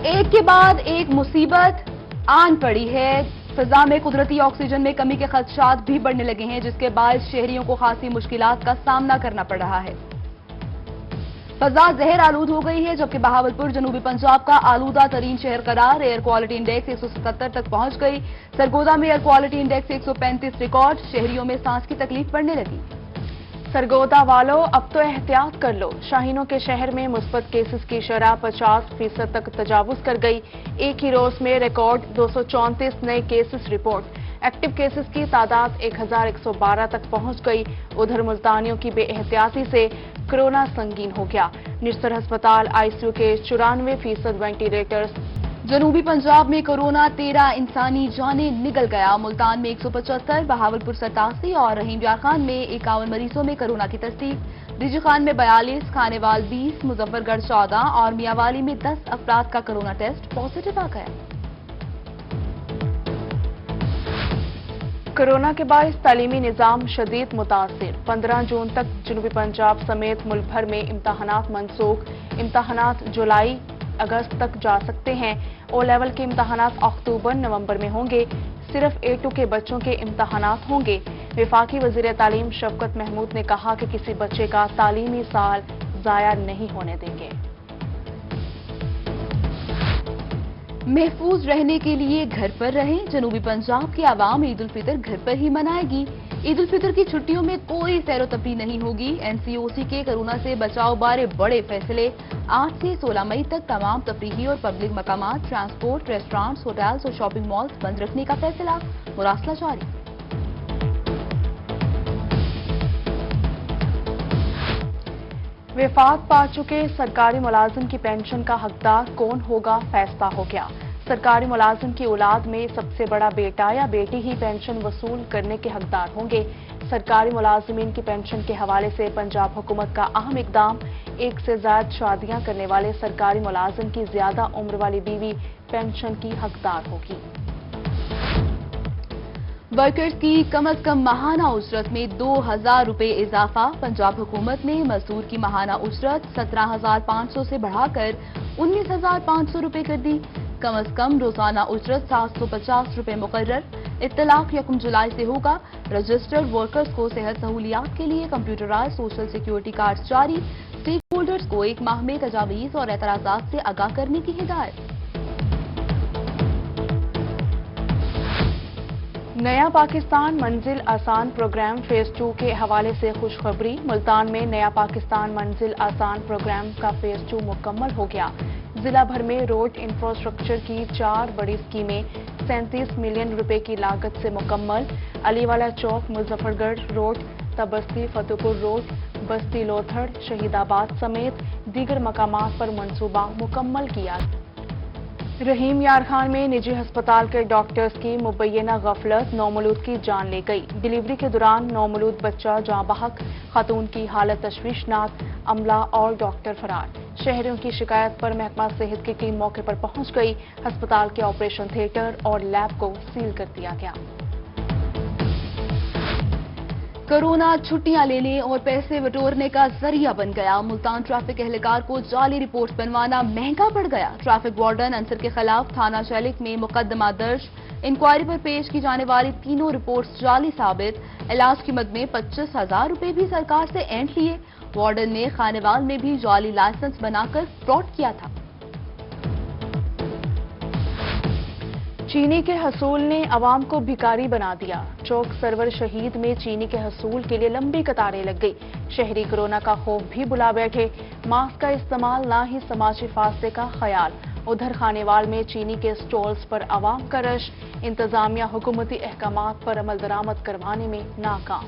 ایک کے بعد ایک مصیبت آن پڑی ہے۔ فضا میں قدرتی آکسیجن میں کمی کے خدشات بھی بڑھنے لگے ہیں، جس کے باعث شہریوں کو خاصی مشکلات کا سامنا کرنا پڑ رہا ہے۔ فضا زہر آلود ہو گئی ہے، جبکہ بہاولپور جنوبی پنجاب کا آلودہ ترین شہر قرار۔ ایئر کوالٹی انڈیکس 177 تک پہنچ گئی۔ سرگودا میں ایئر کوالٹی انڈیکس 135 ریکارڈ۔ شہریوں میں سانس کی تکلیف بڑھنے لگی۔ سرگودا والو اب تو احتیاط کر لو، شاہینوں کے شہر میں مثبت کیسز کی شرح 50% تک تجاوز کر گئی۔ ایک ہی روز میں ریکارڈ 234 نئے کیسز رپورٹ۔ ایکٹیو کیسز کی تعداد 1112 تک پہنچ گئی۔ ادھر ملتانیوں کی بے احتیاطی سے کرونا سنگین ہو گیا۔ نشتر ہسپتال آئی سی یو کے 94% وینٹیلیٹرز۔ جنوبی پنجاب میں کورونا 13 انسانی جانیں نگل گیا۔ ملتان میں 175، بہاولپور 87 اور رحیم یار خان میں 51 مریضوں میں کورونا کی تصدیق۔ ڈی جی خان میں 42، کھانیوال 20، مظفر گڑھ 14 اور میاں والی میں 10 افراد کا کورونا ٹیسٹ پازیٹو آ گیا۔ کورونا کے باعث تعلیمی نظام شدید متاثر۔ 15 جون تک جنوبی پنجاب سمیت ملک بھر میں امتحانات منسوخ۔ امتحانات جولائی اگست تک جا سکتے ہیں۔ او لیول کے امتحانات اکتوبر نومبر میں ہوں گے۔ صرف A2 کے بچوں کے امتحانات ہوں گے۔ وفاقی وزیر تعلیم شفقت محمود نے کہا کہ کسی بچے کا تعلیمی سال ضائع نہیں ہونے دیں گے۔ محفوظ رہنے کے لیے گھر پر رہیں۔ جنوبی پنجاب کی عوام عید الفطر گھر پر ہی منائے گی۔ عید الفطر کی چھٹیوں میں کوئی سیر و تفریح نہیں ہوگی۔ این سی او سی کے کورونا سے بچاؤ بارے بڑے فیصلے۔ 8 سے 16 مئی تک تمام تفریحی اور پبلک مقامات، ٹرانسپورٹ، ریسٹورانٹس، ہوٹلز اور شاپنگ مالز بند رکھنے کا فیصلہ۔ مراسلہ جاری۔ وفات پا چکے سرکاری ملازم کی پینشن کا حقدار کون ہوگا، فیصلہ ہو گیا۔ سرکاری ملازم کی اولاد میں سب سے بڑا بیٹا یا بیٹی ہی پینشن وصول کرنے کے حقدار ہوں گے۔ سرکاری ملازمین کی پینشن کے حوالے سے پنجاب حکومت کا اہم اقدام۔ 1 سے زائد شادیاں کرنے والے سرکاری ملازم کی زیادہ عمر والی بیوی پینشن کی حقدار ہوگی۔ ورکرز کی کم از کم ماہانہ اجرت میں 2000 روپے اضافہ۔ پنجاب حکومت نے مزدور کی ماہانہ اجرت 17,500 سے بڑھا کر 19,500 روپے کر دی۔ کم از کم روزانہ اجرت 750 روپے مقرر۔ اطلاق 1 جولائی سے ہوگا۔ رجسٹرڈ ورکرز کو صحت سہولیات کے لیے کمپیوٹرائز سوشل سیکیورٹی کارڈز جاری۔ اسٹیک ہولڈرز کو 1 ماہ میں تجاویز اور اعتراضات سے آگاہ کرنے کی ہدایت۔ نیا پاکستان منزل آسان پروگرام فیز 2 کے حوالے سے خوشخبری۔ ملتان میں نیا پاکستان منزل آسان پروگرام کا فیز 2 مکمل ہو گیا۔ ضلع بھر میں روڈ انفراسٹرکچر کی 4 بڑی اسکیمیں 37 ملین روپے کی لاگت سے مکمل۔ علی والا چوک، مظفر گڑھ روڈ، تبستی فتح پور روڈ، بستی لوتھڑ، شہید آباد سمیت دیگر مقامات پر منصوبہ مکمل کیا۔ رحیم یار خان میں نجی ہسپتال کے ڈاکٹرز کی مبینہ غفلت، نومولود کی جان لے گئی۔ ڈیلیوری کے دوران نومولود بچہ جاں بحق، خاتون کی حالت تشویشناک، عملہ اور ڈاکٹر فرار۔ شہریوں کی شکایت پر محکمہ صحت کی ٹیم موقع پر پہنچ گئی۔ ہسپتال کے آپریشن تھیٹر اور لیب کو سیل کر دیا گیا۔ کورونا چھٹیاں لینے اور پیسے بٹورنے کا ذریعہ بن گیا۔ ملتان ٹریفک اہلکار کو جعلی رپورٹ بنوانا مہنگا پڑ گیا۔ ٹریفک وارڈن انصر کے خلاف تھانہ چیلک میں مقدمہ درج۔ انکوائری پر پیش کی جانے والی تینوں رپورٹس جعلی ثابت۔ علاج کی مد میں 25,000 روپے بھی سرکار سے اینٹ لیے۔ وارڈن نے خانیوال میں بھی جعلی لائسنس بنا کر فراڈ کیا تھا۔ چینی کے حصول نے عوام کو بھکاری بنا دیا۔ چوک سرور شہید میں چینی کے حصول کے لیے لمبی قطاریں لگ گئی۔ شہری کورونا کا خوف بھی بلا بیٹھے۔ ماسک کا استعمال نہ ہی سماجی فاصلے کا خیال۔ ادھر خانیوال میں چینی کے سٹالز پر عوام کا رش۔ انتظامیہ حکومتی احکامات پر عمل درآمد کروانے میں ناکام۔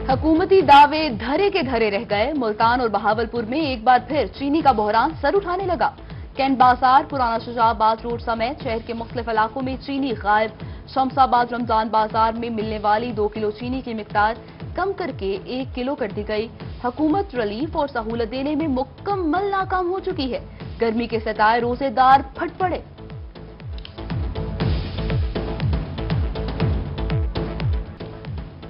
حکومتی دعوے دھرے کے دھرے رہ گئے۔ ملتان اور بہاولپور میں ایک بار پھر چینی کا بحران سر اٹھانے لگا۔ کینٹ بازار، پرانا شجاع آباد روڈ سمیت شہر کے مختلف علاقوں میں چینی غائب۔ شمس آباد رمضان بازار میں ملنے والی 2 کلو چینی کی مقدار کم کر کے 1 کلو کر دی گئی۔ حکومت ریلیف اور سہولت دینے میں مکمل ناکام ہو چکی ہے۔ گرمی کے ستائے روزے دار پھٹ پڑے۔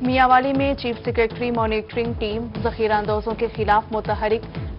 میاں والی میں چیف سیکریٹری مانیٹرنگ ٹیم ذخیرہ اندوزوں کے خلاف متحرک۔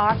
8